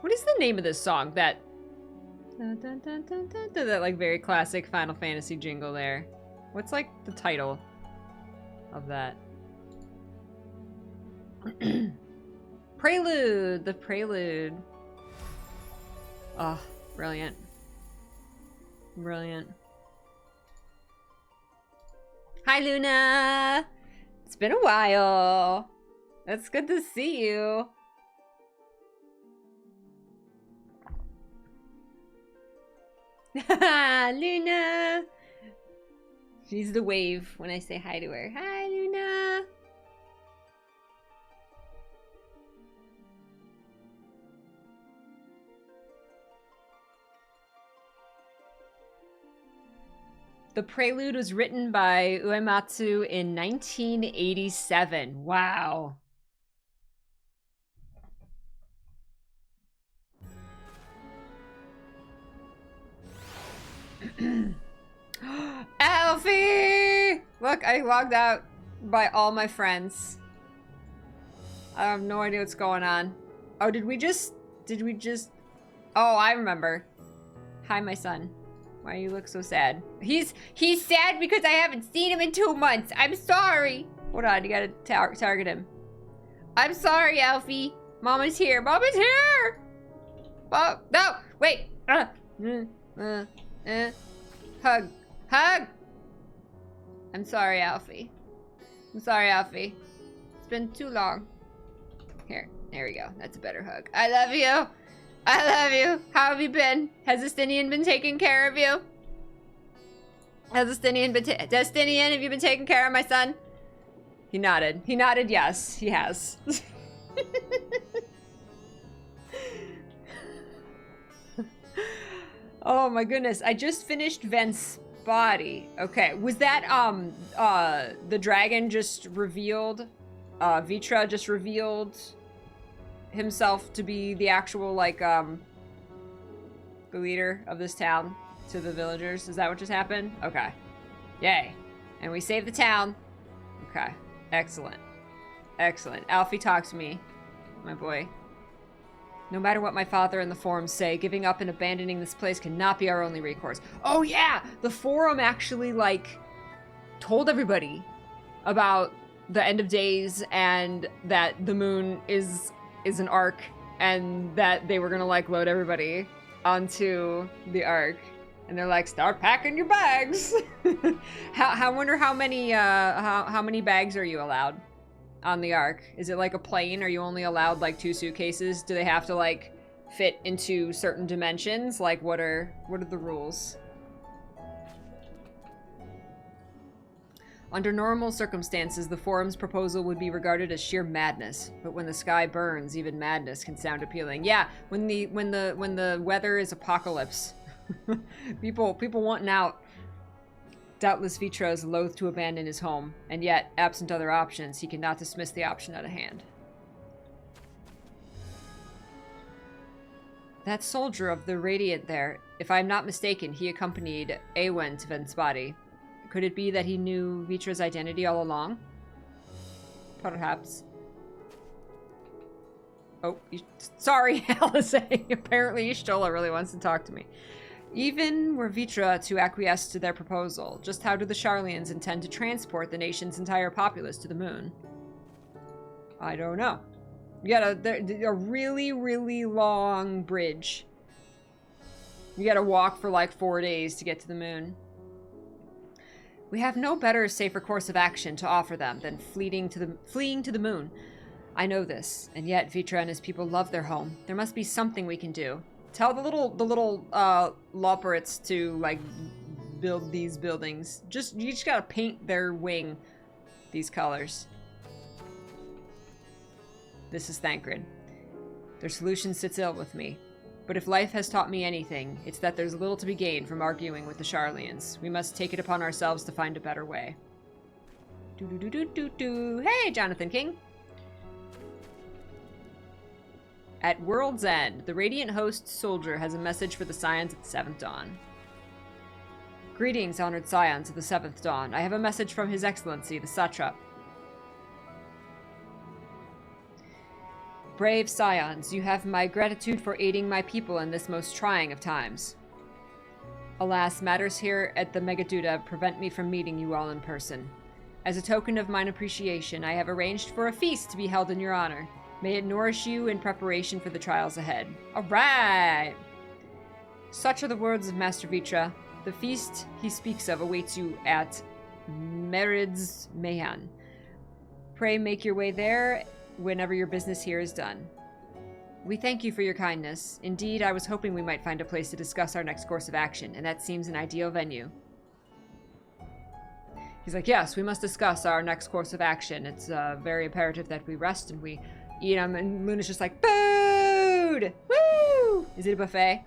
What is the name of this song? That... Dun, dun, dun, dun, dun, dun, that, like, very classic Final Fantasy jingle there. What's, like, the title of that? Prelude! The Prelude. Oh, brilliant. Brilliant. Hi, Luna! It's been a while. It's good to see you. Luna! She's the wave when I say hi to her. Hi, Luna! The Prelude was written by Uematsu in 1987. Wow. Alfie! Look, I logged out by all my friends. I have no idea what's going on. Oh, did we just... Oh, I remember. Hi, my son. Why you look so sad? He's sad because I haven't seen him in 2 months. I'm sorry. Hold on, you gotta target him. I'm sorry, Alfie. Mama's here. Mama's here! Oh, no! Wait! Hug. Hug! I'm sorry, Alfie. I'm sorry, Alfie. It's been too long. Here. There we go. That's a better hug. I love you! I love you! How have you been? Has Justinian been taking care of you? Has Justinian been Justinian, have you been taking care of my son? He nodded. He nodded yes. He has. Oh my goodness. I just finished Vent's body. Okay. Was that, the dragon just revealed, Vitra just revealed himself to be the actual, like, the leader of this town to the villagers? Is that what just happened? Okay. Yay. And we saved the town. Okay. Excellent. Excellent. Alfie, talk to me, my boy. No matter what my father and the forums say, giving up and abandoning this place cannot be our only recourse. Oh yeah! The forum actually, like, told everybody about the end of days and that the moon is an arc and that they were gonna, like, load everybody onto the arc. And they're like, start packing your bags! I wonder how many bags are you allowed on the arc? Is it like a plane? Are you only allowed like 2 suitcases? Do they have to like fit into certain dimensions? Like what are the rules? Under normal circumstances, the forum's proposal would be regarded as sheer madness. But when the sky burns, even madness can sound appealing. Yeah, when the weather is apocalypse, people wanting out. Doubtless Vitra is loath to abandon his home, and yet, absent other options, he cannot dismiss the option at hand. That soldier of the Radiant there, if I'm not mistaken, he accompanied Awen to Vent's body. Could it be that he knew Vitra's identity all along? Perhaps. Oh, sorry, Alice. Apparently Y'shtola really wants to talk to me. Even were Vitra to acquiesce to their proposal, just how do the Sharlayans intend to transport the nation's entire populace to the moon? I don't know. You got a really, really long bridge. You gotta walk for like 4 days to get to the moon. We have no better, safer course of action to offer them than fleeing to the moon. I know this, and yet Vitra and his people love their home. There must be something we can do. Tell the little Loporits to like build these buildings. You just gotta paint their wing these colors. This is Thancred. Their solution sits ill with me. But if life has taught me anything, it's that there's little to be gained from arguing with the Sharlayans. We must take it upon ourselves to find a better way. Hey, Jonathan King! At World's End, the Radiant Host soldier has a message for the Scions at the 7th Dawn. Greetings, honored Scions of the 7th Dawn. I have a message from His Excellency, the Satrap. Brave scions, you have my gratitude for aiding my people in this most trying of times. Alas, matters here at the Megaduda prevent me from meeting you all in person. As a token of mine appreciation, I have arranged for a feast to be held in your honor. May it nourish you in preparation for the trials ahead. All right! Such are the words of Master Vitra. The feast he speaks of awaits you at Merid's Mahan. Pray make your way there whenever your business here is done. We thank you for your kindness. Indeed, I was hoping we might find a place to discuss our next course of action, and that seems an ideal venue. He's like, yes, we must discuss our next course of action. It's very imperative that we rest and we eat them. And Luna's just like, food! Woo! Is it a buffet?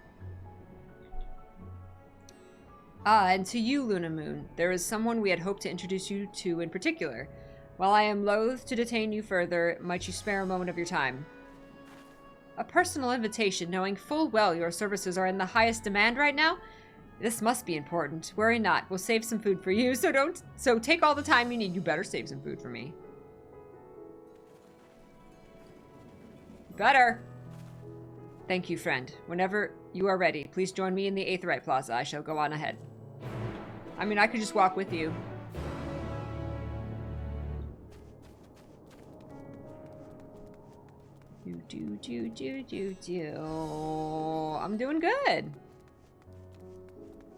Ah, and to you, Luna Moon, there is someone we had hoped to introduce you to in particular. While I am loath to detain you further, might you spare a moment of your time? A personal invitation, knowing full well your services are in the highest demand right now? This must be important. Worry not. We'll save some food for you, so take all the time you need. You better save some food for me. Better. Thank you, friend. Whenever you are ready, please join me in the Aetherite Plaza. I shall go on ahead. I mean, I could just walk with you. I'm doing good.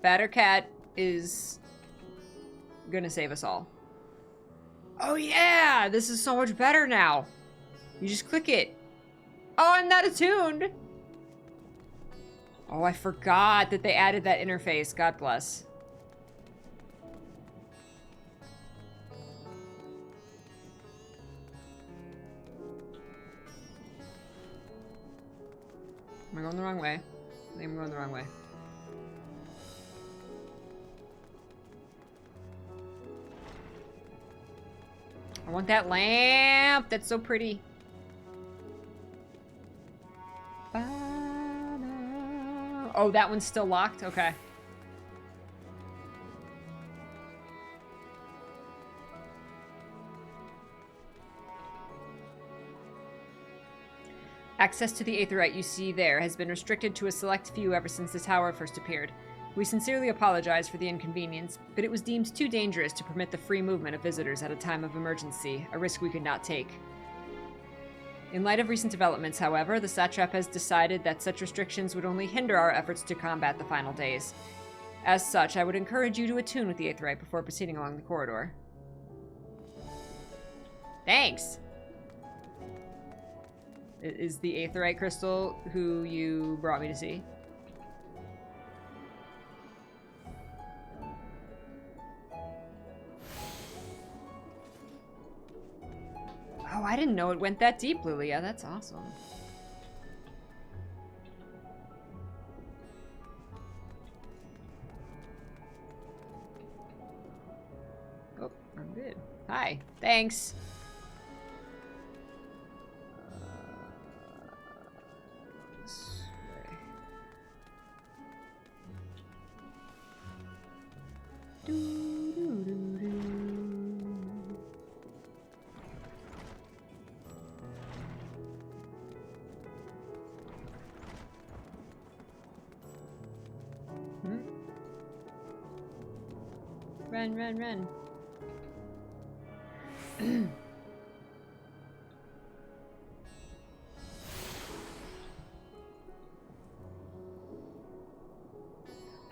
Batter Cat is gonna save us all. Oh yeah! This is so much better now. You just click it. Oh, I'm not attuned! Oh, I forgot that they added that interface. God bless. Am I going the wrong way? I think I'm going the wrong way. I want that lamp! That's so pretty. Oh, that one's still locked? Okay. Access to the Aetherite you see there has been restricted to a select few ever since the tower first appeared. We sincerely apologize for the inconvenience, but it was deemed too dangerous to permit the free movement of visitors at a time of emergency, a risk we could not take. In light of recent developments, however, the satrap has decided that such restrictions would only hinder our efforts to combat the final days. As such, I would encourage you to attune with the Aetherite before proceeding along the corridor. Thanks! Is the Aetherite crystal who you brought me to see? Oh, I didn't know it went that deep, Lilia. That's awesome. Oh, I'm good. Hi. Thanks. This way. Run, run, run.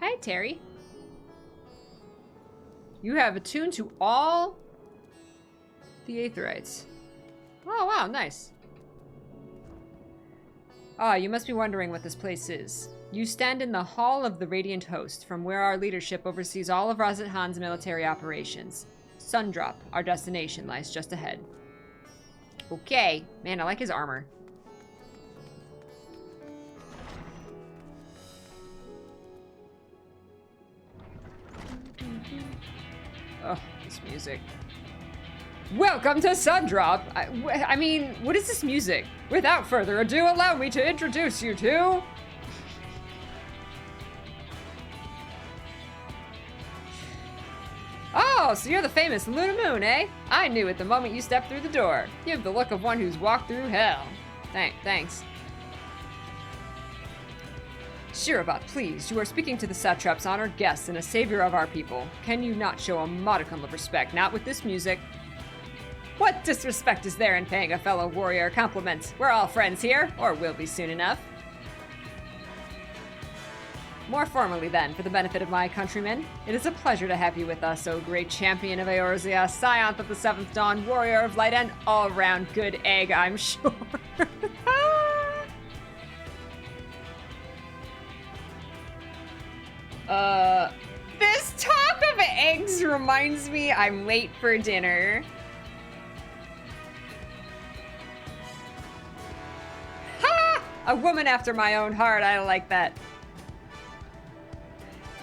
Hi, Terry. You have attuned to all the Aetherites. Oh, wow, nice. Ah, you must be wondering what this place is. You stand in the Hall of the Radiant Host, from where our leadership oversees all of Razat Han's military operations. Sundrop, our destination, lies just ahead. Okay. Man, I like his armor. Oh, this music. Welcome to Sundrop! I mean, what is this music? Without further ado, allow me to introduce you to... Oh, so you're the famous Luna Moon, eh? I knew it the moment you stepped through the door. You have the look of one who's walked through hell. Thanks. Shirabat, please, you are speaking to the satrap's honored guests and a savior of our people. Can you not show a modicum of respect? Not with this music. What disrespect is there in paying a fellow warrior a compliment? We're all friends here, or will be soon enough. More formally then, for the benefit of my countrymen, it is a pleasure to have you with us, O great champion of Eorzea, scion of the Seventh Dawn, warrior of light, and all-round good egg, I'm sure. This talk of eggs reminds me I'm late for dinner. Ha! A woman after my own heart, I like that.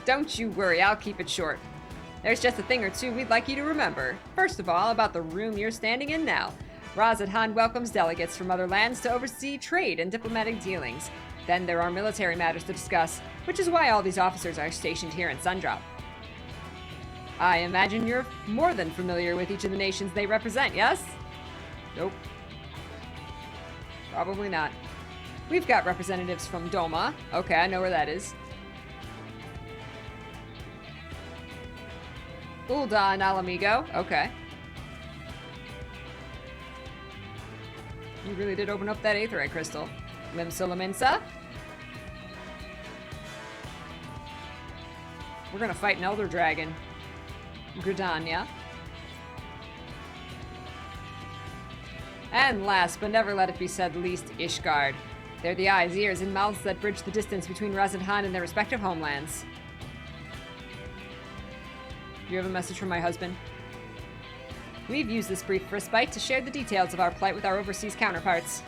Don't you worry, I'll keep it short. There's just a thing or two we'd like you to remember. First of all, about the room you're standing in now. Razadhan welcomes delegates from other lands to oversee trade and diplomatic dealings. Then there are military matters to discuss, which is why all these officers are stationed here in Sundrop. I imagine you're more than familiar with each of the nations they represent, yes? Nope. Probably not. We've got representatives from Doma. Okay, I know where that is. Ul'dah and Alamigo. Okay. You really did open up that Aetherite crystal. Limsa. We're gonna fight an Elder Dragon. Gridania. And last, but never let it be said least, Ishgard. They're the eyes, ears, and mouths that bridge the distance between Razadhan and their respective homelands. Do you have a message from my husband? We've used this brief respite to share the details of our plight with our overseas counterparts.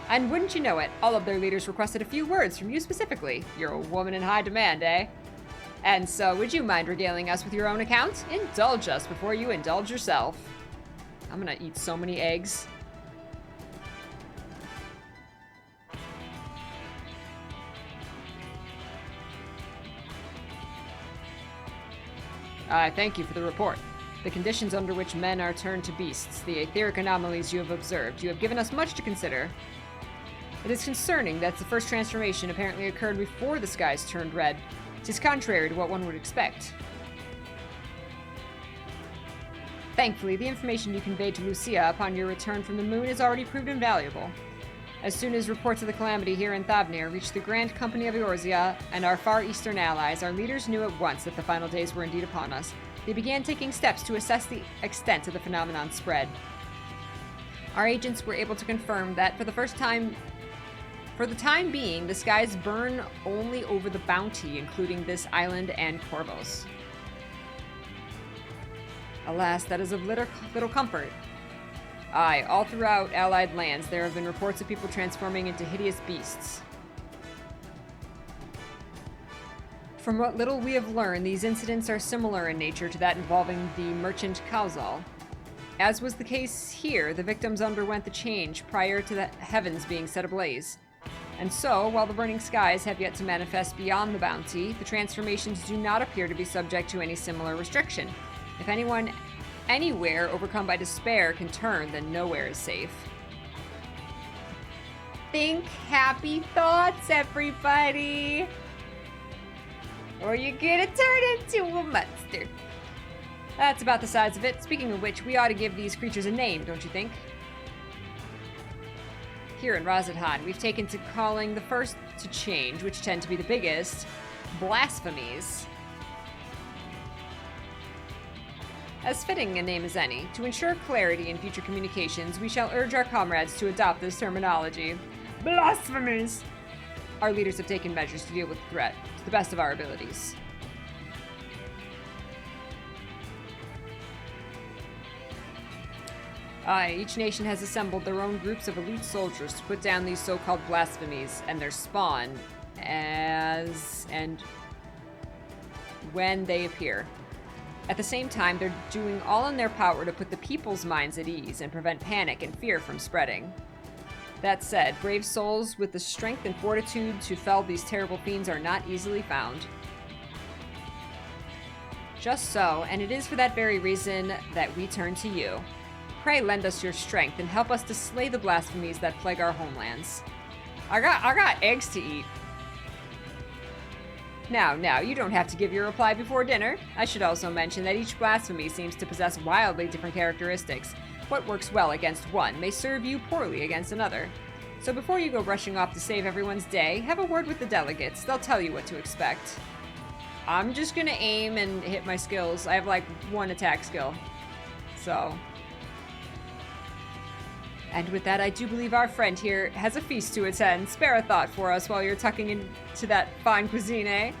And wouldn't you know it, all of their leaders requested a few words from you specifically. You're a woman in high demand, eh? And so, would you mind regaling us with your own account? Indulge us before you indulge yourself. I'm gonna eat so many eggs. I thank you for the report. The conditions under which men are turned to beasts, the etheric anomalies you have observed, you have given us much to consider. It is concerning that the first transformation apparently occurred before the skies turned red. It is contrary to what one would expect. Thankfully, the information you conveyed to Lucia upon your return from the moon has already proved invaluable. As soon as reports of the calamity here in Thavnir reached the Grand Company of Eorzea and our far eastern allies, our leaders knew at once that the final days were indeed upon us. They began taking steps to assess the extent of the phenomenon's spread. Our agents were able to confirm that for the time being, the skies burn only over the bounty, including this island and Corvos. Alas, that is of little comfort. Aye, all throughout allied lands, there have been reports of people transforming into hideous beasts. From what little we have learned, these incidents are similar in nature to that involving the merchant Kauzal. As was the case here, the victims underwent the change prior to the heavens being set ablaze. And so, while the burning skies have yet to manifest beyond the bounty, the transformations do not appear to be subject to any similar restriction. If anyone anywhere overcome by despair can turn, then nowhere is safe. Think happy thoughts, everybody! Or you're gonna turn into a monster. That's about the size of it. Speaking of which, we ought to give these creatures a name, don't you think? Here in Razadhan, we've taken to calling the first to change, which tend to be the biggest, blasphemies. As fitting a name as any, to ensure clarity in future communications, we shall urge our comrades to adopt this terminology. Blasphemies! Our leaders have taken measures to deal with the threat, to the best of our abilities. Aye, each nation has assembled their own groups of elite soldiers to put down these so-called blasphemies and their spawn as and when they appear. At the same time, they're doing all in their power to put the people's minds at ease and prevent panic and fear from spreading. That said, brave souls with the strength and fortitude to fell these terrible fiends are not easily found. Just so, and it is for that very reason that we turn to you. pray lend us your strength and help us to slay the blasphemies that plague our homelands. I got eggs to eat. Now, you don't have to give your reply before dinner. I should also mention that each blasphemy seems to possess wildly different characteristics. What works well against one may serve you poorly against another. So before you go rushing off to save everyone's day, have a word with the delegates. They'll tell you what to expect. I'm just gonna aim and hit my skills. I have like one attack skill. So. And with that, I do believe our friend here has a feast to attend. Spare a thought for us while you're tucking into that fine cuisine, eh?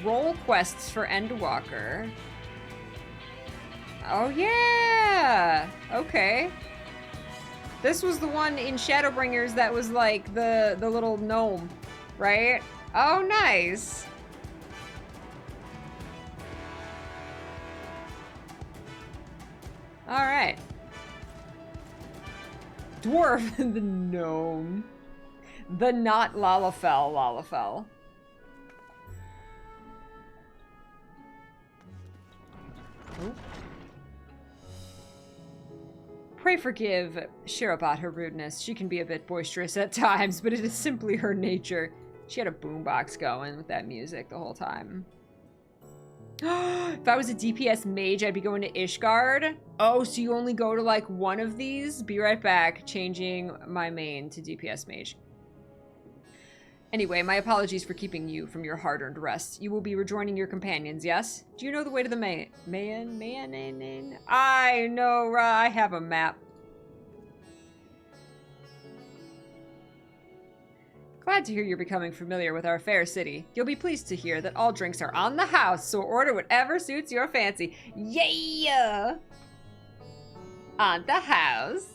Roll quests for Endwalker. Oh yeah! Okay. This was the one in Shadowbringers that was like the little gnome, right? Oh, nice. All right. Dwarf, the gnome. The not Lalafell. Oh. Pray forgive Shirabat her rudeness. She can be a bit boisterous at times, but it is simply her nature. She had a boombox going with that music the whole time. If I was a DPS mage, I'd be going to Ishgard. Oh, so you only go to like one of these? Be right back, changing my main to DPS mage. Anyway, my apologies for keeping you from your hard-earned rest. You will be rejoining your companions, yes? Do you know the way to the Mayan? I know, I have a map. Glad to hear you're becoming familiar with our fair city. You'll be pleased to hear that all drinks are on the house, so order whatever suits your fancy. Yeah! On the house.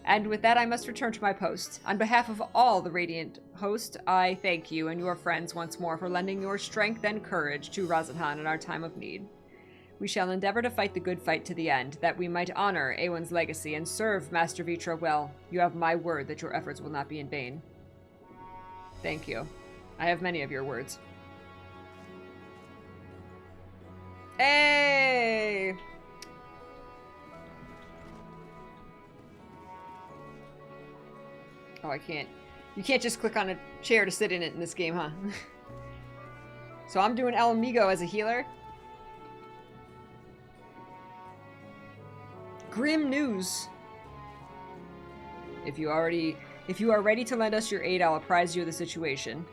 And with that, I must return to my post. On behalf of all the Radiant host, I thank you and your friends once more for lending your strength and courage to Razathan in our time of need. We shall endeavor to fight the good fight to the end, that we might honor Awen's legacy and serve Master Vitra well. You have my word that your efforts will not be in vain. Thank you. I have many of your words. Hey! Oh, I can't. You can't just click on a chair to sit in it in this game, huh? So I'm doing El Amigo as a healer. Grim news. If you are ready to lend us your aid, I'll apprise you of the situation.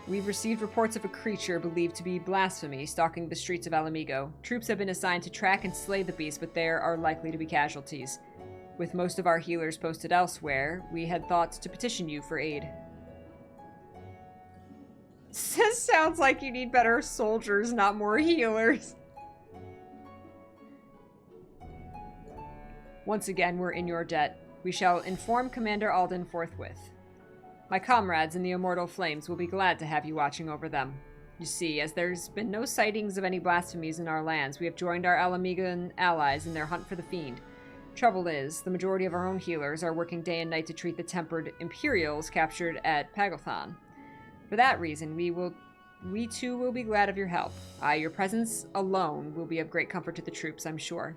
We've received reports of a creature believed to be blasphemy stalking the streets of Alamigo. Troops have been assigned to track and slay the beast, but there are likely to be casualties. With most of our healers posted elsewhere, we had thought to petition you for aid. This sounds like you need better soldiers, not more healers. Once again, we're in your debt. We shall inform Commander Alden forthwith. My comrades in the Immortal Flames will be glad to have you watching over them. You see, as there's been no sightings of any blasphemies in our lands, we have joined our Alamigan allies in their hunt for the fiend. Trouble is, the majority of our own healers are working day and night to treat the tempered Imperials captured at Pagothan. For that reason, we too will be glad of your help. Your presence alone will be of great comfort to the troops, I'm sure.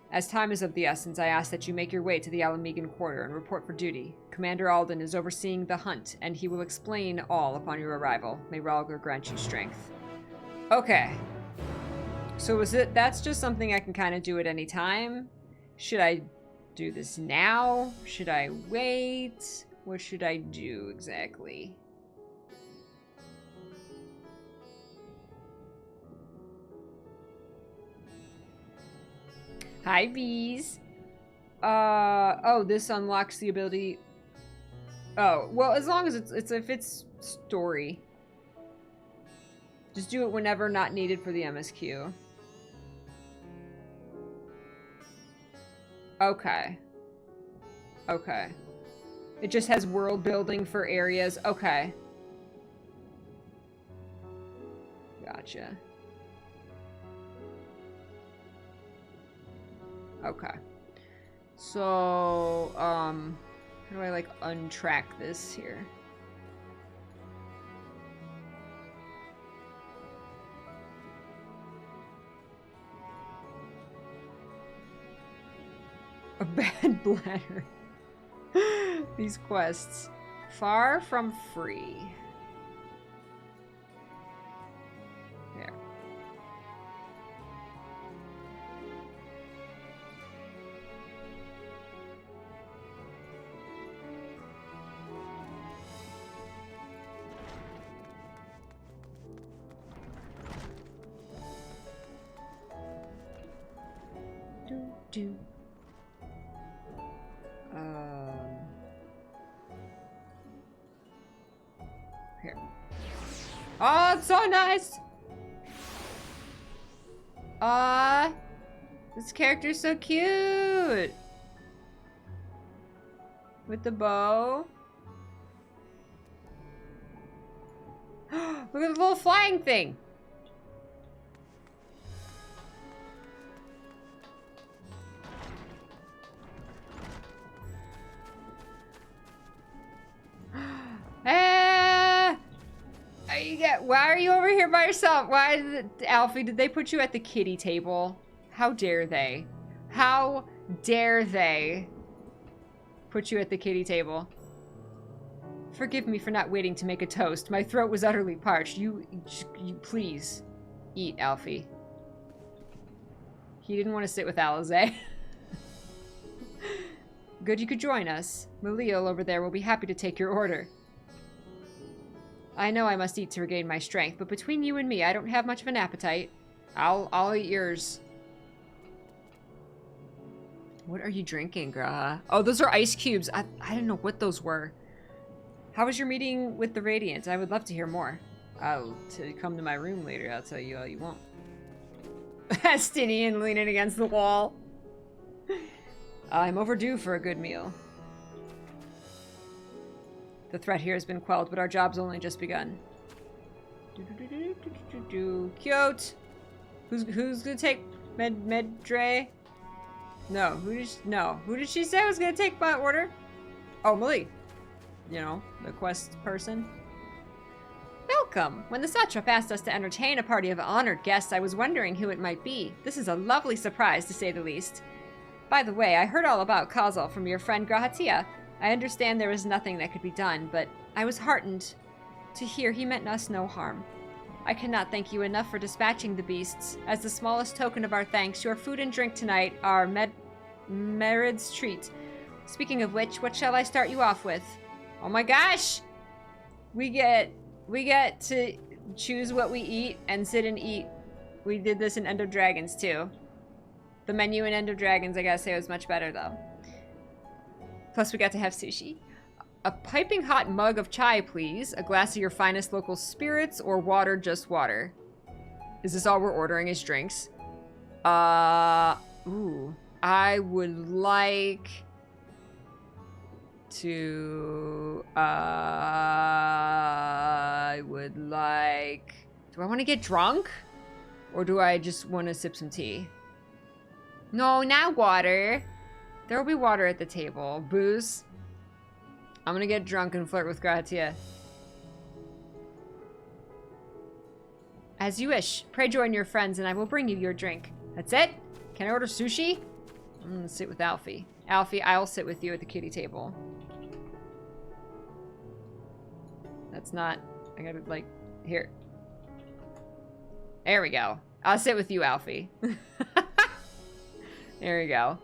As time is of the essence, I ask that you make your way to the Alamigan quarter and report for duty. Commander Alden is overseeing the hunt, and he will explain all upon your arrival. May Ralgar grant you strength. Okay. So that's just something I can kind of do at any time? Should I do this now? Should I wait? What should I do exactly? Hi, bees. Oh, this unlocks the ability. Oh, well, as long as if it's story. Just do it whenever not needed for the MSQ. Okay. Okay. It just has world building for areas. Okay. Gotcha. Okay. So, how do I, like, untrack this here? A bad bladder. These quests. Far from free. There. Do. Here. Oh, it's so nice! This character's so cute! With the bow. Look at the little flying thing! Why are you over here by yourself? Why, Alfie, did they put you at the kiddie table? How dare they? How dare they put you at the kiddie table? Forgive me for not waiting to make a toast. My throat was utterly parched. You please eat, Alfie. He didn't want to sit with Alize. Good you could join us. Malil over there will be happy to take your order. I know I must eat to regain my strength, but between you and me, I don't have much of an appetite. I'll eat yours. What are you drinking, Graha? Oh, those are ice cubes. I didn't know what those were. How was your meeting with the Radiant? I would love to hear more. To come to my room later, I'll tell you all you want. Stinian leaning against the wall. I'm overdue for a good meal. The threat here has been quelled, but our job's only just begun. Cute. Who's gonna take Medre? No. Who did she say was gonna take my order? Oh, Mali. You know, the quest person. Welcome. When the satrap asked us to entertain a party of honored guests, I was wondering who it might be. This is a lovely surprise, to say the least. By the way, I heard all about Kazal from your friend Grahatia. I understand there was nothing that could be done, but I was heartened to hear he meant us no harm. I cannot thank you enough for dispatching the beasts. As the smallest token of our thanks, your food and drink tonight are Merid's treat. Speaking of which, what shall I start you off with? Oh my gosh! We get to choose what we eat and sit and eat. We did this in End of Dragons too. The menu in End of Dragons, I gotta say, was much better though. Plus we got to have sushi. A piping hot mug of chai, please. A glass of your finest local spirits, or water, just water. Is this all we're ordering is drinks? Ooh. I would like to, do I want to get drunk? Or do I just want to sip some tea? No, not water. There will be water at the table. Booze. I'm gonna get drunk and flirt with Gratia. As you wish. Pray join your friends and I will bring you your drink. That's it? Can I order sushi? I'm gonna sit with Alfie. Alfie, I'll sit with you at the kitty table. That's not... I gotta, like... Here. There we go. I'll sit with you, Alfie. There we go.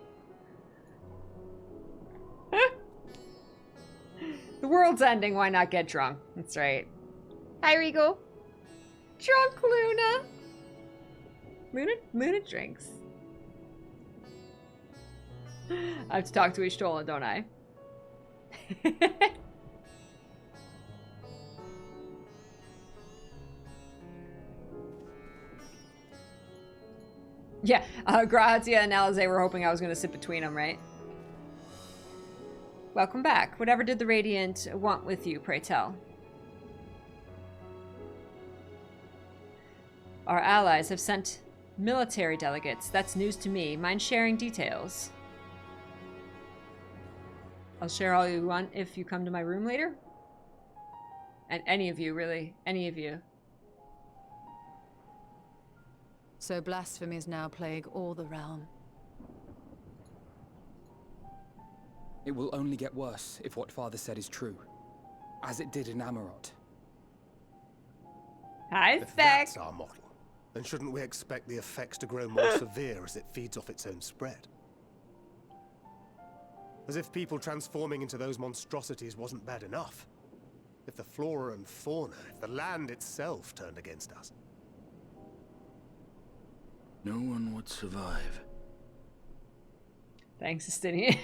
The world's ending, why not get drunk? That's right. Hi, Regal. Drunk Luna. Luna drinks. I have to talk to Ishtola, don't I? Yeah, Grazia and Alize were hoping I was going to sit between them, right? Welcome back. Whatever did the Radiant want with you, pray tell? Our allies have sent military delegates. That's news to me. Mind sharing details? I'll share all you want if you come to my room later. And any of you, really. Any of you. So blasphemies now plague all the realm. It will only get worse if what Father said is true, as it did in Amarot. Hi, If Spec. that's our model, then shouldn't we expect the effects to grow more severe as it feeds off its own spread? As if people transforming into those monstrosities wasn't bad enough. If the flora and fauna, if the land itself turned against us. No one would survive. Thanks, Justinian.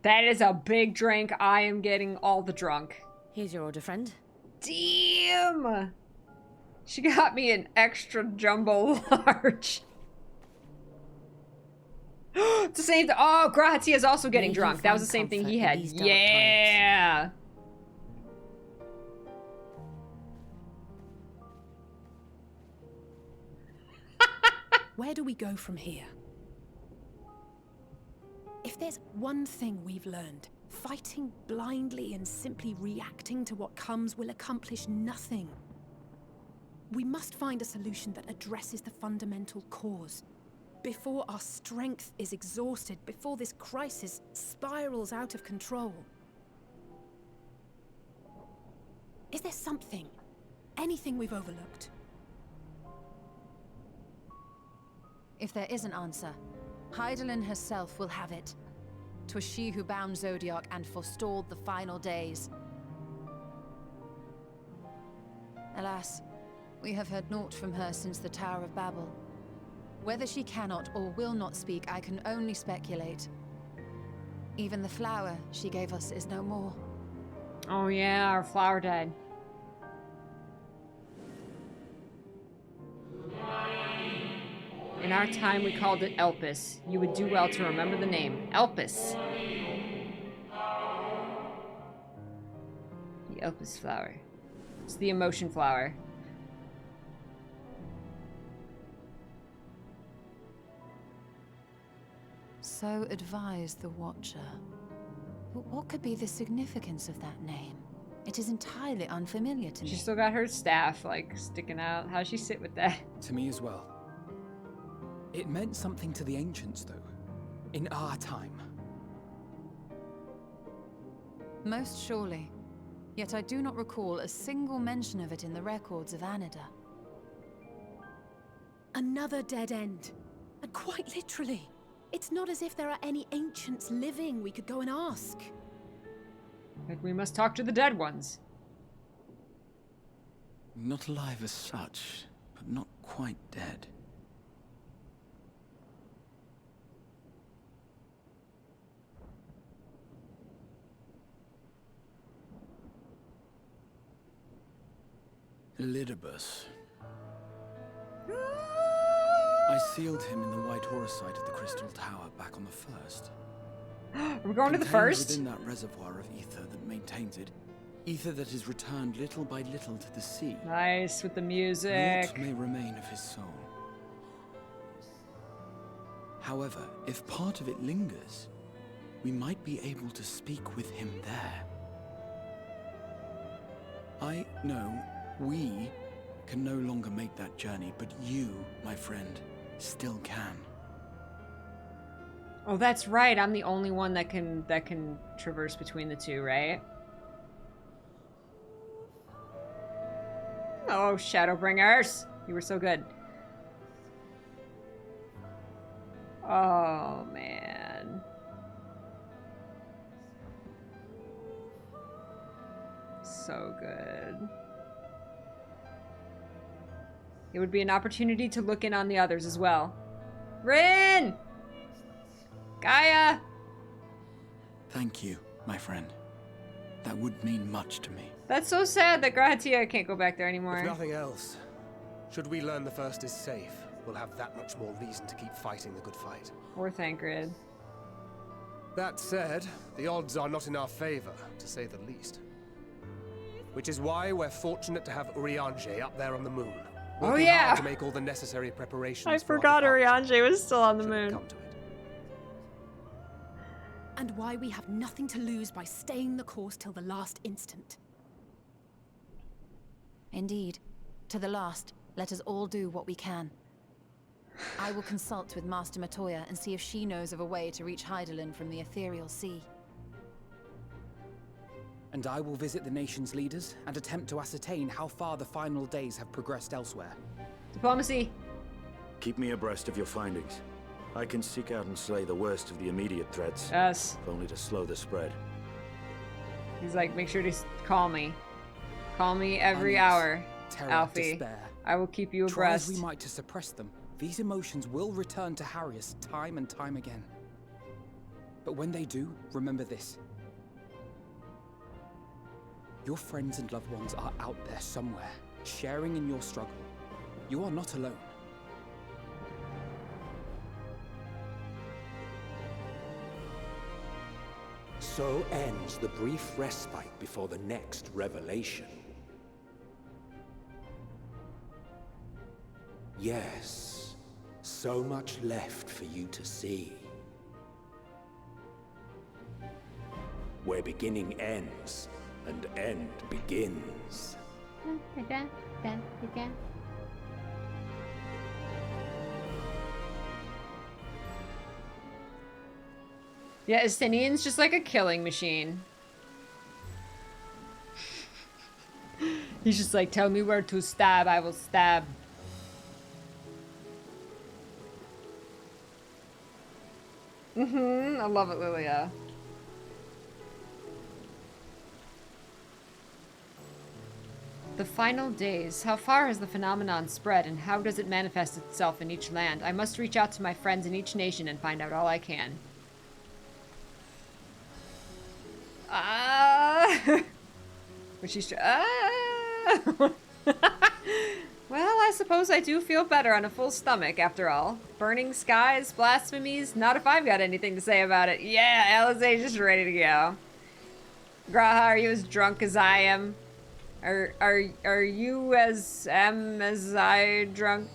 That is a big drink. I am getting all the drunk. Here's your order, friend. Damn! She got me an extra jumbo large. It's the same. Oh, Gratia is also getting drunk. That was the same thing he had. Yeah. Where do we go from here? If there's one thing we've learned, fighting blindly and simply reacting to what comes will accomplish nothing. We must find a solution that addresses the fundamental cause. Before our strength is exhausted, before this crisis spirals out of control. Is there something, anything we've overlooked? If there is an answer, Hydaelyn herself will have it. 'Twas she who bound Zodiac and forestalled the final days. Alas, we have heard naught from her since the Tower of Babel. Whether she cannot or will not speak, I can only speculate. Even the flower she gave us is no more. Oh yeah, our flower died. In our time, we called it Elpis. You would do well to remember the name. Elpis. The Elpis flower. It's the emotion flower. So advised the Watcher. But what could be the significance of that name? It is entirely unfamiliar to me. She still got her staff, like, sticking out. How'd she sit with that? To me as well. It meant something to the ancients, though. In our time. Most surely. Yet I do not recall a single mention of it in the records of Anida. Another dead end. And quite literally. It's not as if there are any ancients living we could go and ask. Like, we must talk to the dead ones. Not alive as such, but not quite dead. Elidibus. I sealed him in the white aurosite of the Crystal Tower back on the first. Are we going to the Contained first? within that reservoir of ether that maintains it, ether that is returned little by little to the sea. Nice, with the music. Naught may remain of his soul. However, if part of it lingers, we might be able to speak with him there. I know we can no longer make that journey, but you, my friend, still can. Oh, that's right. I'm the only one that can traverse between the two, right? Oh, Shadowbringers. You were so good. Oh, man. So good. It would be an opportunity to look in on the others as well. Rin! Gaia! Thank you, my friend. That would mean much to me. That's so sad that Gratia can't go back there anymore. If nothing else, should we learn the first is safe, we'll have that much more reason to keep fighting the good fight. Or Thancred. That said, the odds are not in our favor, to say the least. Which is why we're fortunate to have Urianger up there on the moon. Oh, Working yeah. hard to make all the necessary preparations. I for our forgot departure. Urianger was still on the Should it moon. come to it. And why we have nothing to lose by staying the course till the last instant. Indeed. To the last, let us all do what we can. I will consult with Master Matoya and see if she knows of a way to reach Hydaelyn from the ethereal sea. And I will visit the nation's leaders and attempt to ascertain how far the final days have progressed elsewhere. Diplomacy. Keep me abreast of your findings. I can seek out and slay the worst of the immediate threats, Yes. if only to slow the spread. He's like, make sure to call me. Call me every Unease, hour, terror, Alfie. despair. I will keep you Try as abreast. we might to suppress them, these emotions will return to harry us time and time again. But when they do, remember this. Your friends and loved ones are out there somewhere, sharing in your struggle. You are not alone. So ends the brief respite before the next revelation. Yes, so much left for you to see. Where beginning ends, and end begins. Yeah, Estinian's just like a killing machine. He's just like, tell me where to stab, I will stab. I love it, Lilia. The final days. How far has the phenomenon spread, and how does it manifest itself in each land? I must reach out to my friends in each nation and find out all I can. But she's well, I suppose I do feel better on a full stomach after all. Burning skies, blasphemies, not if I've got anything to say about it. Yeah, Alisaie's just ready to go. Graha, are you as drunk as I am? Are you as I drunk?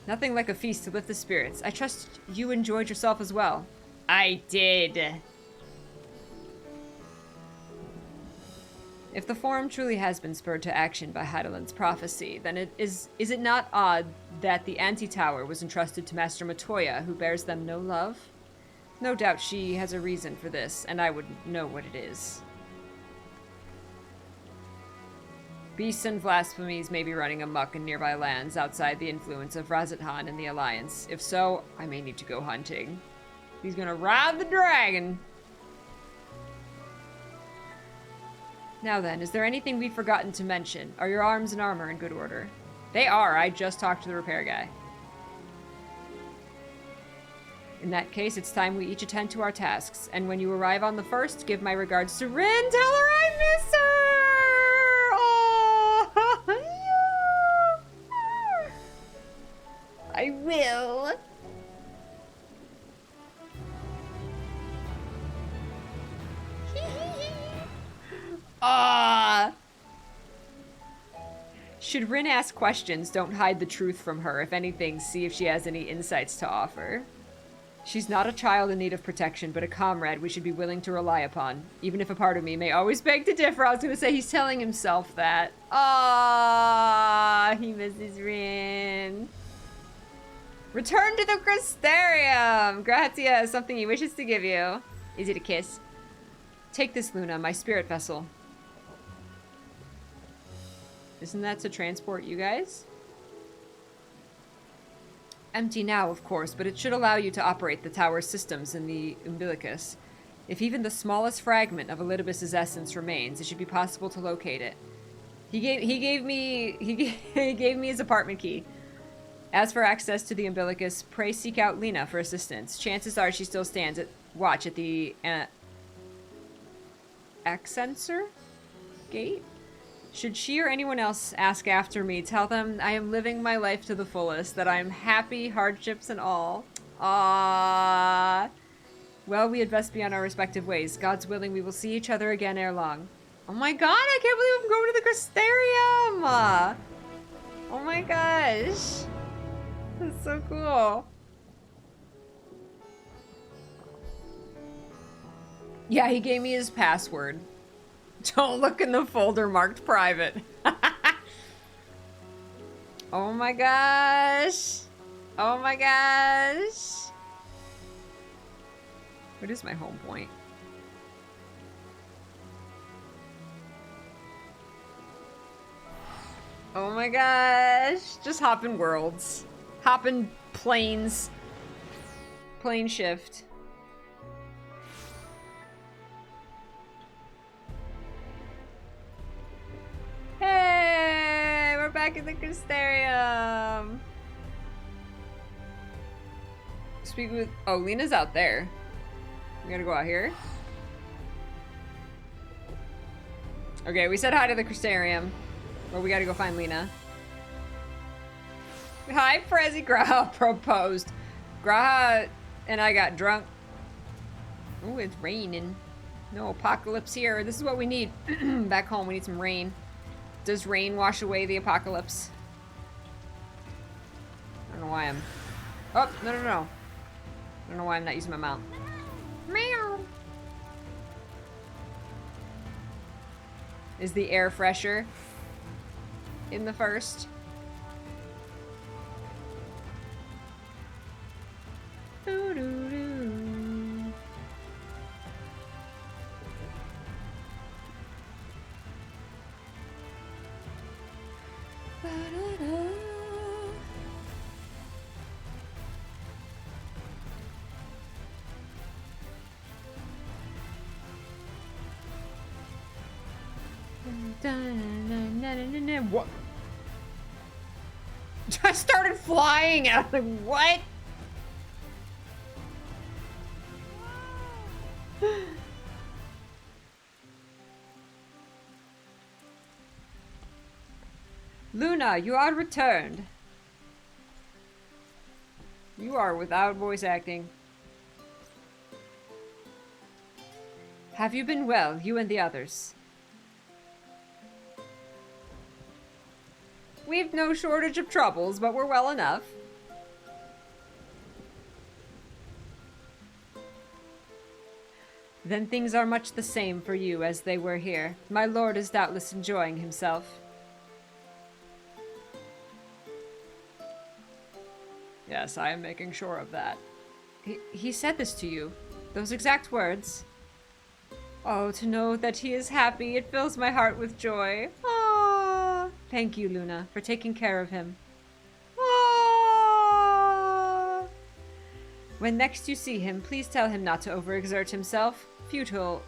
Nothing like a feast to lift the spirits. I trust you enjoyed yourself as well. I did. If the Forum truly has been spurred to action by Hydaelyn's prophecy, then is it not odd that the Anti-Tower was entrusted to Master Matoya, who bears them no love? No doubt she has a reason for this, and I would know what it is. Beasts and blasphemies may be running amok in nearby lands outside the influence of Razathan and the Alliance. If so, I may need to go hunting. He's gonna ride the dragon! Now then, is there anything we've forgotten to mention? Are your arms and armor in good order? They are. I just talked to the repair guy. In that case, it's time we each attend to our tasks. And when you arrive on the first, give my regards to Rin. Tell her I miss her! Oh, I will. Should Rin ask questions, don't hide the truth from her. If anything, see if she has any insights to offer. She's not a child in need of protection, but a comrade we should be willing to rely upon. Even if a part of me may always beg to differ. I was gonna say he's telling himself that. Ah, he misses Rin. Return to the Crystarium! Grazia has something he wishes to give you. Is it a kiss? Take this, Luna, my spirit vessel. Isn't that to transport you guys? Empty now, of course, but it should allow you to operate the tower's systems in the umbilicus. If even the smallest fragment of Elidibus's essence remains, it should be possible to locate it. He gave me his apartment key. As for access to the umbilicus, pray seek out Lena for assistance. Chances are she still stands at watch at the Accensor gate? Should she or anyone else ask after me, tell them I am living my life to the fullest, that I am happy, hardships and all. Ah. Well, we had best be on our respective ways. God's willing, we will see each other again ere long. Oh my god, I can't believe I'm going to the Crystarium! Oh my gosh. That's so cool. Yeah, he gave me his password. Don't look in the folder marked private. Oh my gosh. Oh my gosh. What is my home point? Oh my gosh. Just hopping worlds. Hopping planes. Plane shift. Hey! We're back in the Crystarium! Speak with... Oh, Lena's out there. We gotta go out here. Okay, we said hi to the Crystarium. But we gotta go find Lena. Hi, Prezi. Graha proposed. Graha and I got drunk. Oh, it's raining. No apocalypse here. This is what we need. Back home, we need some rain. Does rain wash away the apocalypse? I don't know why I'm... Oh, no. I don't know why I'm not using my mount. Meow. Is the air fresher in the first? What? I started flying and I was like, what? Luna, you are returned. You are without voice acting. Have you been well, you and the others? We've no shortage of troubles, but we're well enough. Then things are much the same for you as they were here. My lord is doubtless enjoying himself. Yes, I am making sure of that. He said this to you. Those exact words. Oh, to know that he is happy, it fills my heart with joy. Ah, thank you, Luna, for taking care of him. Ah. When next you see him, please tell him not to overexert himself. Futile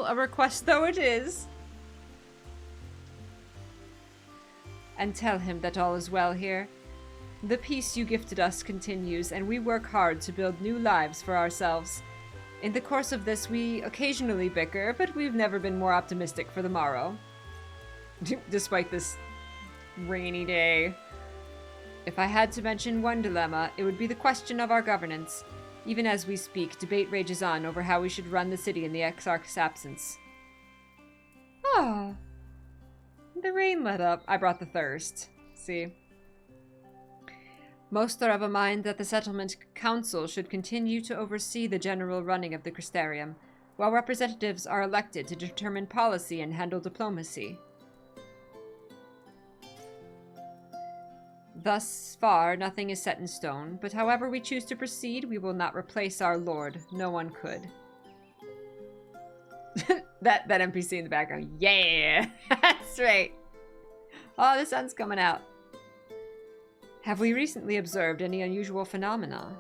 a request though it is. And tell him that all is well here. The peace you gifted us continues, and we work hard to build new lives for ourselves. In the course of this, we occasionally bicker, but we've never been more optimistic for the morrow. Despite this rainy day. If I had to mention one dilemma, it would be the question of our governance. Even as we speak, debate rages on over how we should run the city in the Exarch's absence. Ah, the rain let up. I brought the thirst. See? Most are of a mind that the settlement council should continue to oversee the general running of the Crystarium, while representatives are elected to determine policy and handle diplomacy. Thus far, nothing is set in stone, but however we choose to proceed, we will not replace our lord. No one could. that NPC in the background. Yeah! That's right! Oh, the sun's coming out. Have we recently observed any unusual phenomena?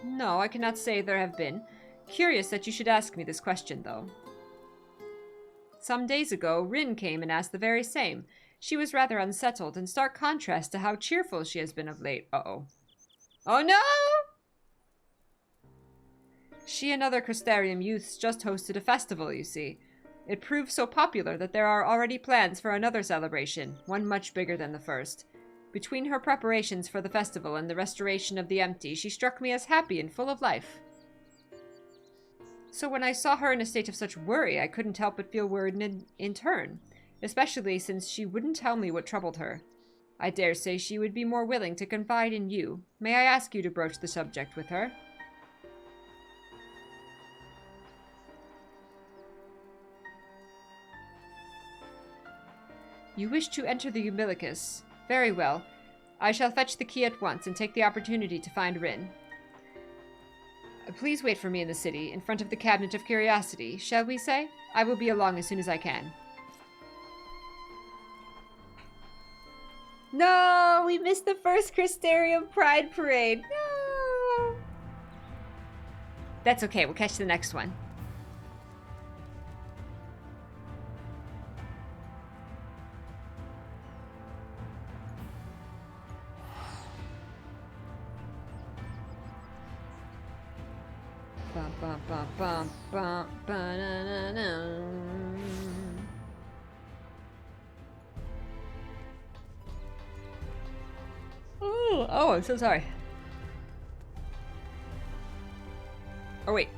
No, I cannot say there have been. Curious that you should ask me this question, though. Some days ago, Rin came and asked the very same. She was rather unsettled, in stark contrast to how cheerful she has been of late. Uh-oh. Oh no! She and other Crystarium youths just hosted a festival, you see. It proved so popular that there are already plans for another celebration, one much bigger than the first. Between her preparations for the festival and the restoration of the empty, she struck me as happy and full of life. So when I saw her in a state of such worry, I couldn't help but feel worried in turn, especially since she wouldn't tell me what troubled her. I dare say she would be more willing to confide in you. May I ask you to broach the subject with her? You wish to enter the umbilicus. Very well. I shall fetch the key at once and take the opportunity to find Rin. Please wait for me in the city, in front of the Cabinet of Curiosity, shall we say? I will be along as soon as I can. No! We missed the first Crystarium Pride Parade! No! That's okay, we'll catch the next one. Bum, bum, bum, bum, bum, ba-na-na-na. Ooh, oh, I'm so sorry. Oh, wait.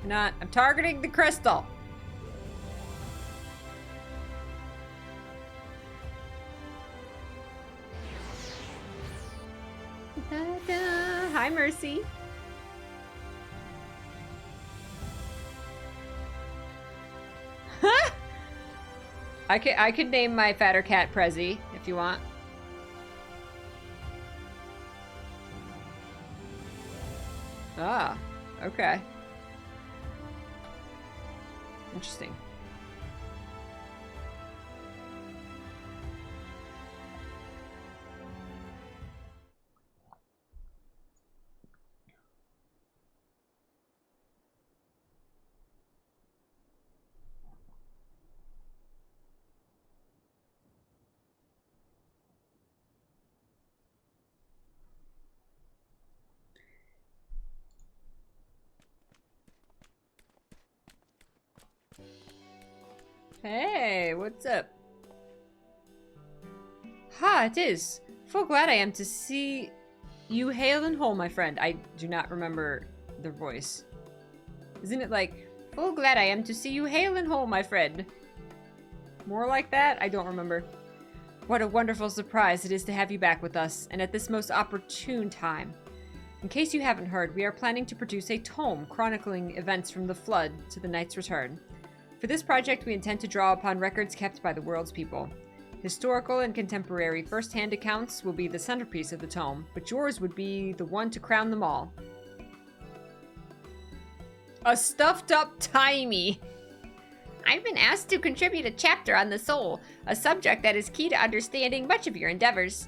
Not. I'm targeting the crystal. Da-da. Hi, Mercy. I could name my fatter cat Prezi if you want. Ah, okay. Interesting. Hey, what's up? Ha, it is. Full glad I am to see you hale and whole, my friend. I do not remember the voice. Isn't it like, full glad I am to see you hale and whole, my friend? More like that? I don't remember. What a wonderful surprise it is to have you back with us, and at this most opportune time. In case you haven't heard, we are planning to produce a tome chronicling events from the Flood to the Knight's Return. For this project, we intend to draw upon records kept by the world's people. Historical and contemporary first-hand accounts will be the centerpiece of the tome, but yours would be the one to crown them all. A stuffed-up Timey! I've been asked to contribute a chapter on the soul, a subject that is key to understanding much of your endeavors.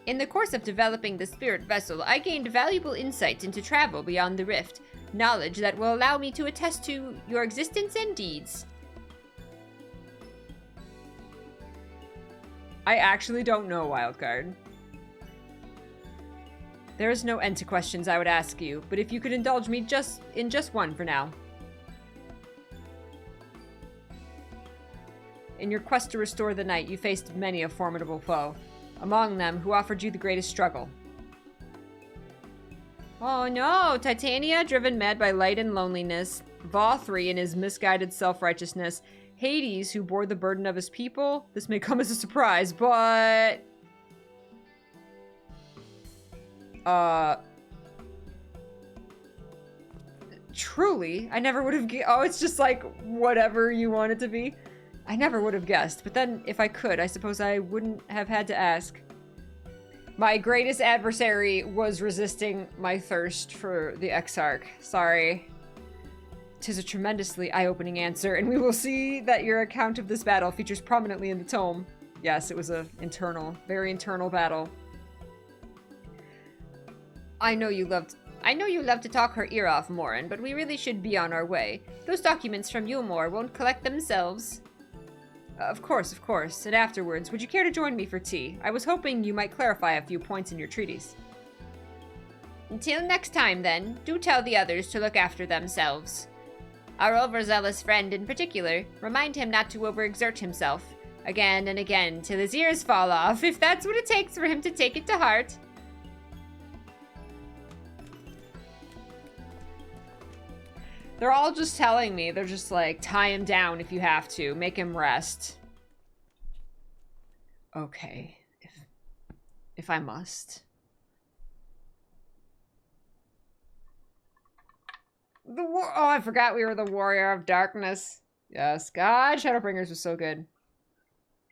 In the course of developing the spirit vessel, I gained valuable insight into travel beyond the rift, knowledge that will allow me to attest to your existence and deeds. I actually don't know, Wildcard. There is no end to questions I would ask you, but if you could indulge me just one for now. In your quest to restore the night, you faced many a formidable foe. Among them, who offered you the greatest struggle? Oh no! Titania, driven mad by light and loneliness. Vothri in his misguided self-righteousness. Hades, who bore the burden of his people. This may come as a surprise, but... Truly, I never would have... Oh, it's just like, whatever you want it to be. I never would have guessed, but then, if I could, I suppose I wouldn't have had to ask. My greatest adversary was resisting my thirst for the Exarch. Sorry. 'Tis a tremendously eye-opening answer, and we will see that your account of this battle features prominently in the tome. Yes, it was a very internal battle. I know you love to talk her ear off, Morin, but we really should be on our way. Those documents from Yulmore won't collect themselves. Of course. And afterwards, would you care to join me for tea? I was hoping you might clarify a few points in your treatise. Until next time, then, do tell the others to look after themselves. Our overzealous friend in particular, remind him not to overexert himself, again and again, till his ears fall off, if that's what it takes for him to take it to heart. They're all just telling me, they're just like, tie him down if you have to, make him rest. Okay, if I must. Oh, I forgot we were the Warrior of Darkness. Yes, God, Shadowbringers was so good.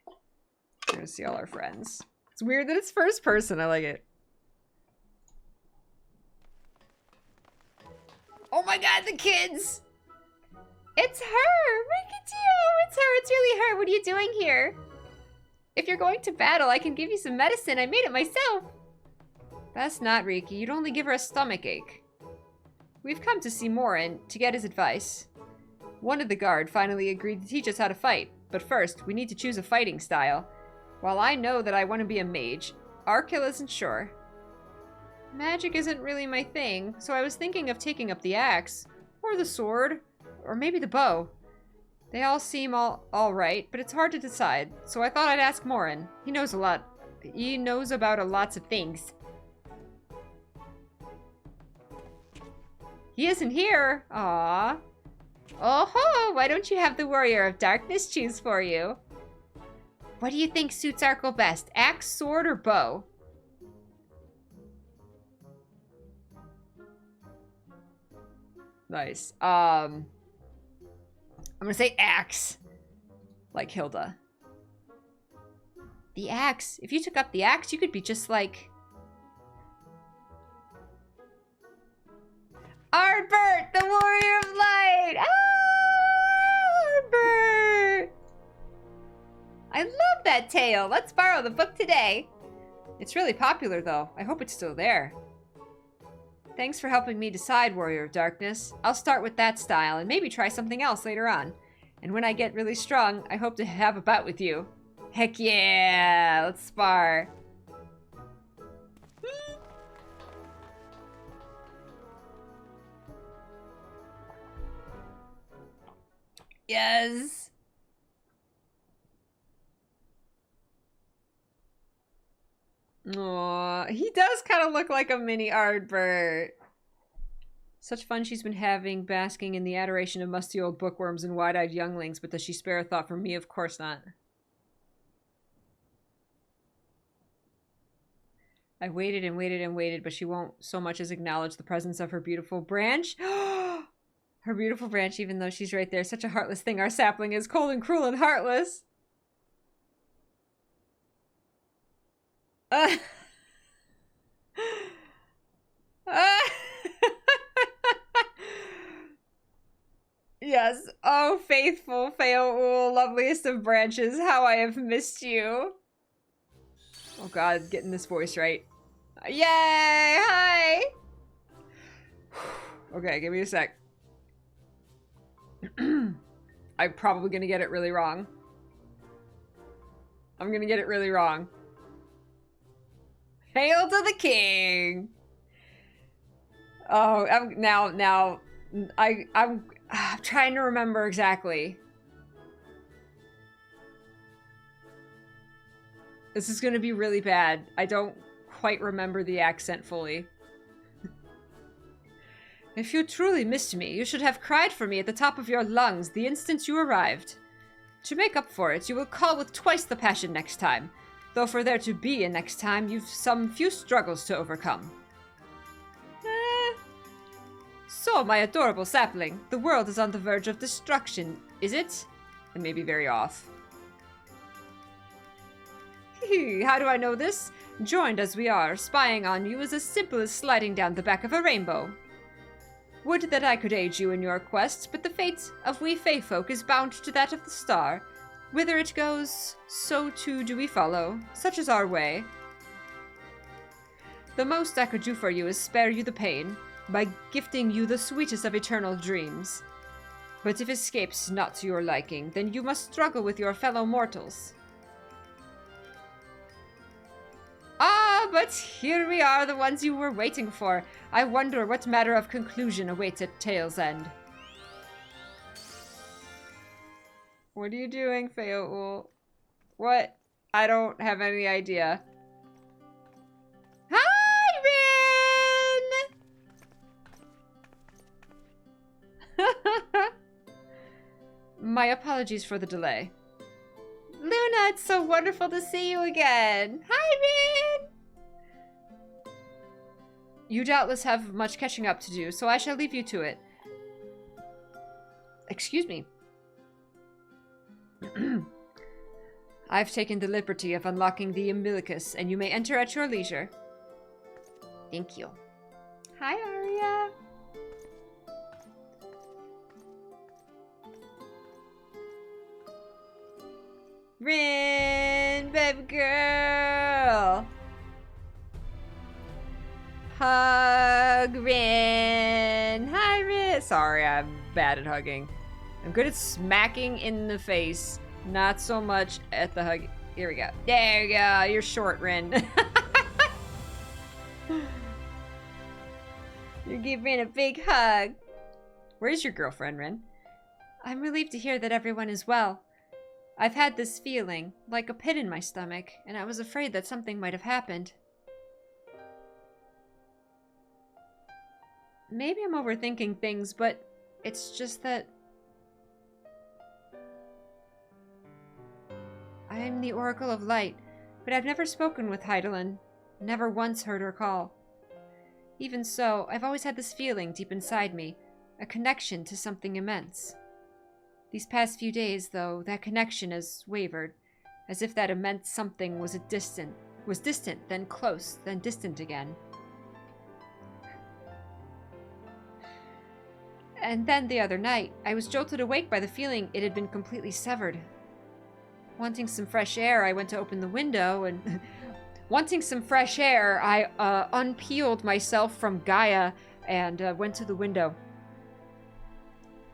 We're gonna see all our friends. It's weird that it's first person. I like it. Oh my God, the kids! It's her! Look at you! It's her! It's really her! What are you doing here? If you're going to battle, I can give you some medicine. I made it myself. That's not Riki. You'd only give her a stomach ache. We've come to see Morin to get his advice. One of the guard finally agreed to teach us how to fight, but first, we need to choose a fighting style. While I know that I want to be a mage, Arkil isn't sure. Magic isn't really my thing, so I was thinking of taking up the axe, or the sword, or maybe the bow. They all seem all right, but it's hard to decide, so I thought I'd ask Morin. He knows a lot. He knows about lots of things. He isn't here. Aww. Oh-ho! Why don't you have the Warrior of Darkness choose for you? What do you think suits Arkil best? Axe, sword, or bow? Nice. I'm gonna say axe. Like Hilda. The axe. If you took up the axe, you could be just like... Ardbert, the Warrior of Light! Ah, Ardbert! I love that tale. Let's borrow the book today. It's really popular, though. I hope it's still there. Thanks for helping me decide, Warrior of Darkness. I'll start with that style and maybe try something else later on. And when I get really strong, I hope to have a bout with you. Heck yeah! Let's spar. Yes! Aww, he does kind of look like a mini Ardbert. Such fun she's been having, basking in the adoration of musty old bookworms and wide-eyed younglings, but does she spare a thought for me? Of course not. I waited and waited and waited, but she won't so much as acknowledge the presence of her beautiful branch. Her beautiful branch, even though she's right there. Such a heartless thing. Our sapling is cold and cruel and heartless. Yes. Oh, faithful Feoul, loveliest of branches, how I have missed you. Oh God, getting this voice right. Yay! Hi! Okay, give me a sec. I'm probably gonna get it really wrong. I'm gonna get it really wrong. Hail to the king! Oh, I'm trying to remember exactly. This is gonna be really bad. I don't quite remember the accent fully. If you truly missed me, you should have cried for me at the top of your lungs the instant you arrived. To make up for it, you will call with twice the passion next time. Though for there to be a next time, you've some few struggles to overcome. So, my adorable sapling, the world is on the verge of destruction, is it? I may be very off. How do I know this? Joined as we are, spying on you is as simple as sliding down the back of a rainbow. Would that I could aid you in your quest, but the fate of we Fey folk is bound to that of the star. Whither it goes, so too do we follow. Such is our way. The most I could do for you is spare you the pain, by gifting you the sweetest of eternal dreams. But if escape's not to your liking, then you must struggle with your fellow mortals. Ah, but here we are, the ones you were waiting for. I wonder what matter of conclusion awaits at Tale's End. What are you doing, Feoul? What? I don't have any idea. Hi, Rin! My apologies for the delay. Luna, it's so wonderful to see you again. Hi, Rin! You doubtless have much catching up to do, so I shall leave you to it. Excuse me. I've taken the liberty of unlocking the umbilicus, and you may enter at your leisure. Thank you. Hi, Arya. Rin, baby girl. Hug Rin. Hi, Rin. Sorry, I'm bad at hugging. I'm good at smacking in the face. Not so much at the hug. Here we go. There you go. You're short, Rin. You give Rin a big hug. Where's your girlfriend, Rin? I'm relieved to hear that everyone is well. I've had this feeling, like a pit in my stomach, and I was afraid that something might have happened. Maybe I'm overthinking things, but it's just that I am the Oracle of Light, but I've never spoken with Heidelin, never once heard her call. Even so, I've always had this feeling deep inside me, a connection to something immense. These past few days, though, that connection has wavered, as if that immense something was distant, then close, then distant again. And then the other night, I was jolted awake by the feeling it had been completely severed. Wanting some fresh air, I went to open the window, and wanting some fresh air, I unpeeled myself from Gaia and went to the window.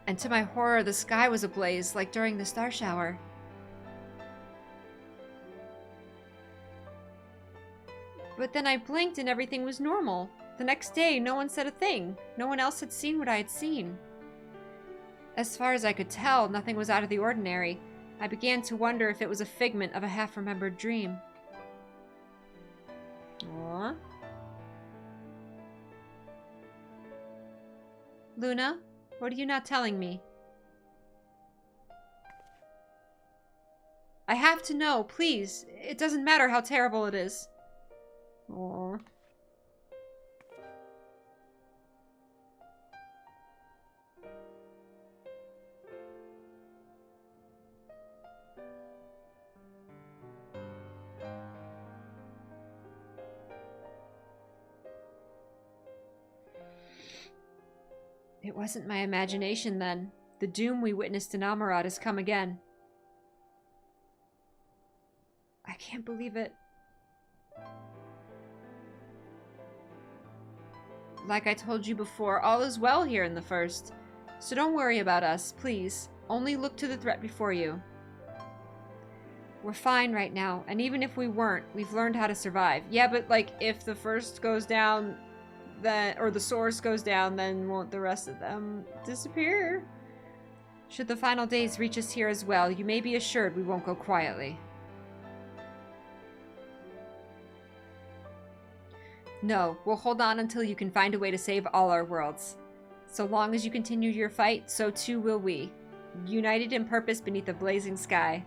And to my horror, the sky was ablaze, like during the star shower. But then I blinked and everything was normal. The next day, no one said a thing. No one else had seen what I had seen. As far as I could tell, nothing was out of the ordinary. I began to wonder if it was a figment of a half-remembered dream. Aww. Luna, what are you not telling me? I have to know, please. It doesn't matter how terrible it is. Aww. It wasn't my imagination then. The doom we witnessed in Amarad has come again. I can't believe it. Like I told you before, all is well here in the First. So don't worry about us, please. Only look to the threat before you. We're fine right now, and even if we weren't, we've learned how to survive. Yeah, but like, if the First goes down, then, or the source goes down, then won't the rest of them disappear? Should the final days reach us here as well, you may be assured we won't go quietly. No, we'll hold on until you can find a way to save all our worlds. So long as you continue your fight, so too will we. United in purpose beneath a blazing sky.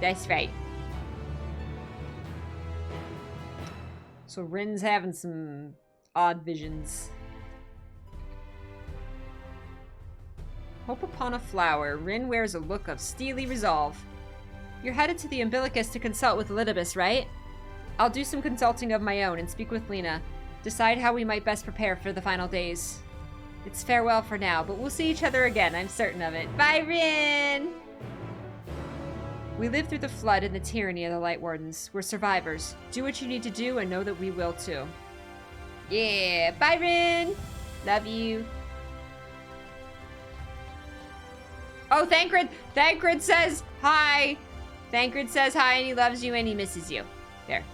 That's right. So Rin's having some odd visions. Hope upon a flower. Rin wears a look of steely resolve. You're headed to the umbilicus to consult with Elidibus, right? I'll do some consulting of my own and speak with Lena. Decide how we might best prepare for the final days. It's farewell for now, but we'll see each other again, I'm certain of it. Bye, Rin! We lived through the flood and the tyranny of the Light Wardens. We're survivors. Do what you need to do and know that we will too. Yeah, bye, Rin! Love you. Oh, Thancred! Thancred says hi! Thancred says hi and he loves you and he misses you. There.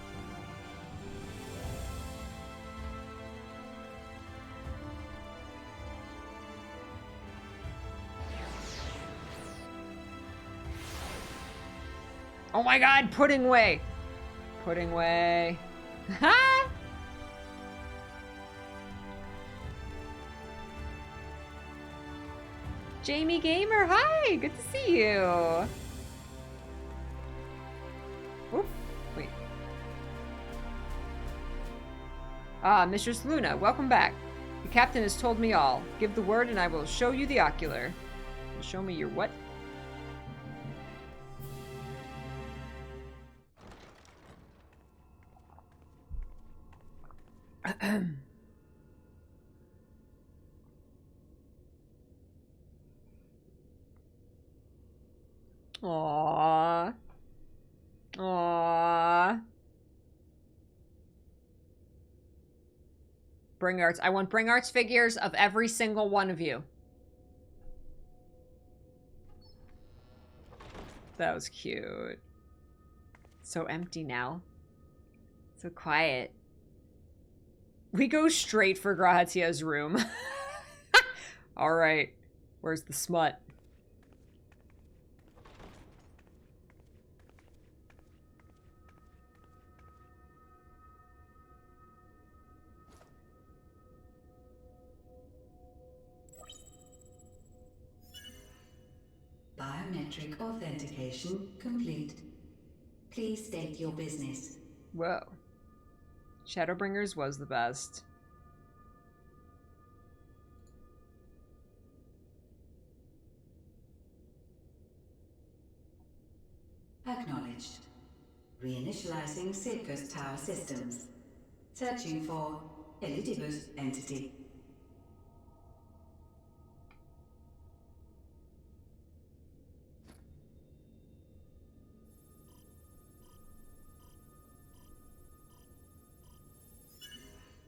Oh my god, pudding way! Pudding way. Ha! Jamie Gamer, hi! Good to see you. Oop, wait. Ah, Mistress Luna, welcome back. The captain has told me all. Give the word and I will show you the ocular. Show me your what? Aww. Aww. Bring Arts. I want Bring Arts figures of every single one of you. That was cute. So empty now. So quiet. We go straight for Grazia's room. Alright. Where's the smut? Biometric authentication complete. Please state your business. Whoa. Shadowbringers was the best. Acknowledged. Reinitializing Silco's tower systems. Searching for Elidibus entity.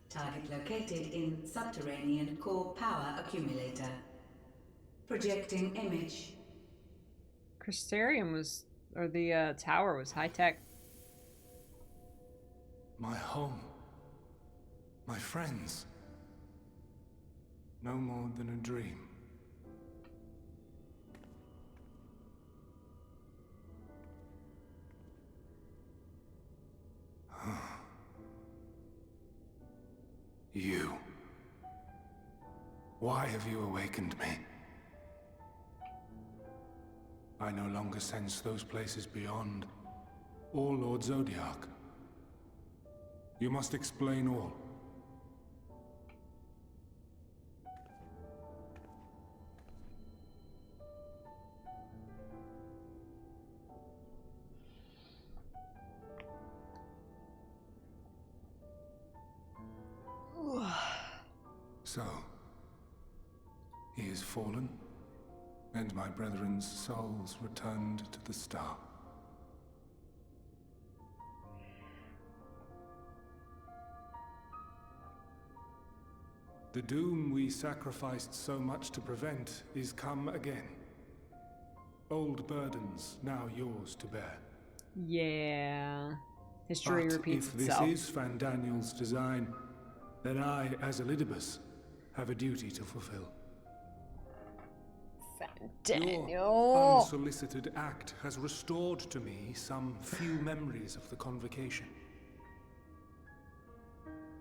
Target located in subterranean core power accumulator. Projecting image. Crystarium was, or the tower was high tech. My home. My friends. No more than a dream. You. Why have you awakened me? I no longer sense those places beyond, or Lord Zodiac. You must explain all. So, he is fallen, and my brethren's souls returned to the star. The doom we sacrificed so much to prevent is come again. Old burdens now yours to bear. Yeah. History But repeats if itself. this is Fandaniel's design, then I, as Elidibus, have a duty to fulfill. Daniel. Your unsolicited act has restored to me some few memories of the convocation.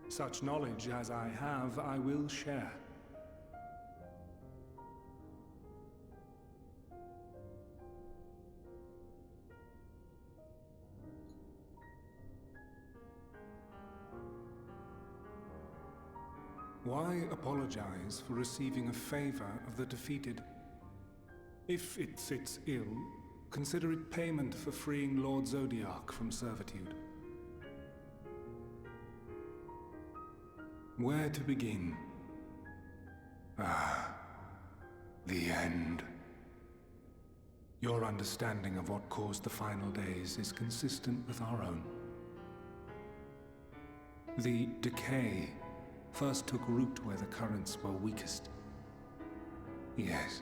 Such knowledge as I have, I will share. Why apologize for receiving a favor of the defeated? If it sits ill, consider it payment for freeing Lord Zodiac from servitude. Where to begin? Ah, the end. Your understanding of what caused the final days is consistent with our own. The decay first took root where the currents were weakest. Yes,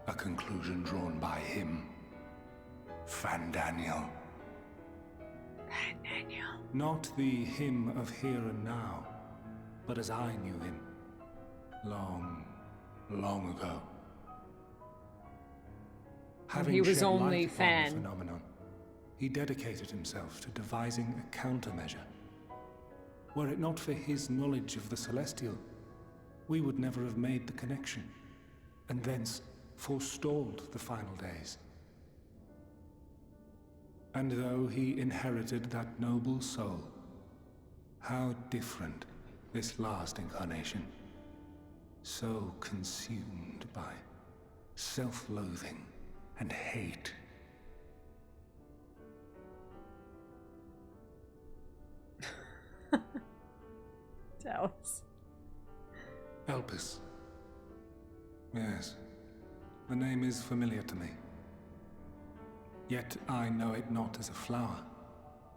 a conclusion drawn by him, Fandaniel. Daniel. Not the him of here and now, but as I knew him, long, long ago. He was shed only light upon the Fan. phenomenon, he dedicated himself to devising a countermeasure. Were it not for his knowledge of the Celestial, we would never have made the connection, and thence forestalled the final days. And though he inherited that noble soul, How different this last incarnation. So consumed by self-loathing and hate. Tell us. Elpis. Yes, the name is familiar to me. Yet I know it not as a flower,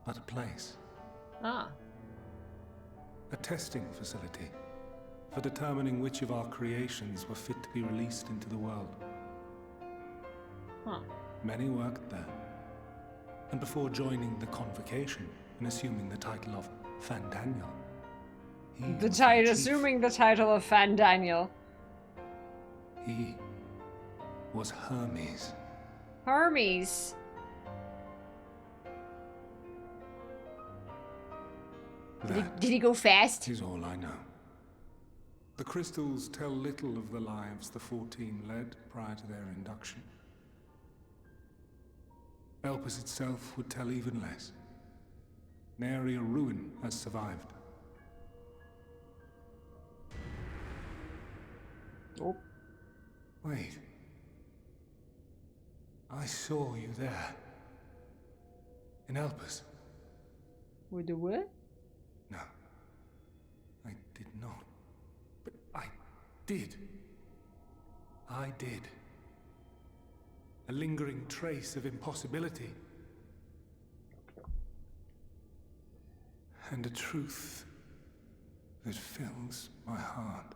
but a place. Ah. A testing facility for determining which of our creations were fit to be released into the world. Huh. Many worked there. And before joining the convocation and assuming the title of Fandaniel, Assuming the title of Fandaniel. He was Hermes. Hermes. Did he go fast? Is all I know. The crystals tell little of the lives the 14 led prior to their induction. Elpis itself would tell even less. Nary a ruin has survived. Oh. Wait. I saw you there. In Elpis. With the what? No. I did not. But I did. I did. A lingering trace of impossibility. And a truth that fills my heart.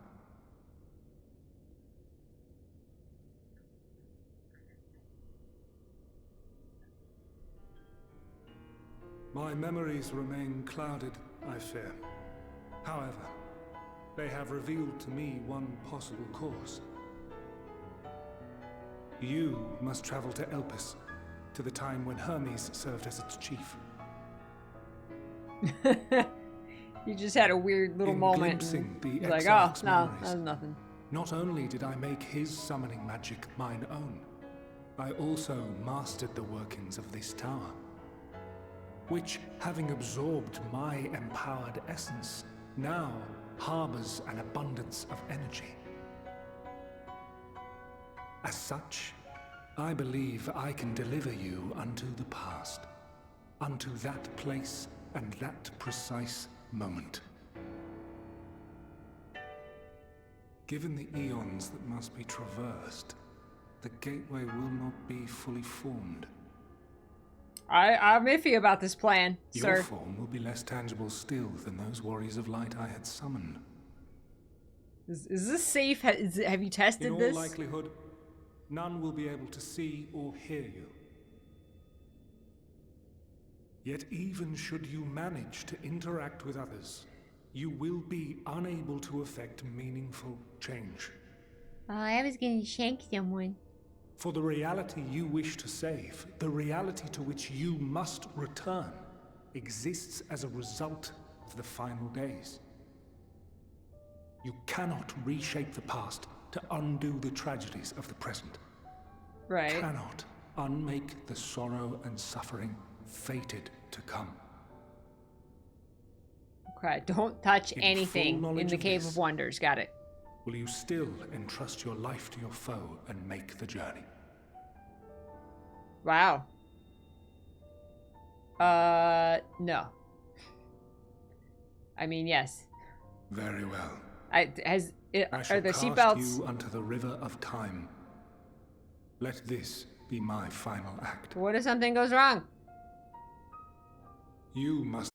My memories remain clouded, I fear. However, they have revealed to me one possible course. You must travel to Elpis, to the time when Hermes served as its chief. You just had a weird little moment. Glimpsing the He's like, oh, Exarch's no, memories, that's nothing. not only did I make his summoning magic mine own, I also mastered the workings of this tower, which, having absorbed my empowered essence, now harbors an abundance of energy. As such, I believe I can deliver you unto the past, unto that place and that precise moment. Given the eons that must be traversed, the gateway will not be fully formed. I'm iffy about this plan, Your sir. form will be less tangible still than those warriors of light I had summoned. Is this safe? Have you tested In all this? likelihood, none will be able to see or hear you. Yet even should you manage to interact with others, you will be unable to effect meaningful change. I was gonna shank someone. For the reality you wish to save, the reality to which you must return, exists as a result of the final days. You cannot reshape the past to undo the tragedies of the present. Right. Cannot unmake the sorrow and suffering fated to come. Okay, don't touch In anything full in knowledge the of Cave this, of Wonders. Got it. Will you still entrust your life to your foe and make the journey? Wow. No. I mean, yes. Very well. Are I the shall cast seatbelts? you unto the river of time. Let this be my final act. What if something goes wrong? You must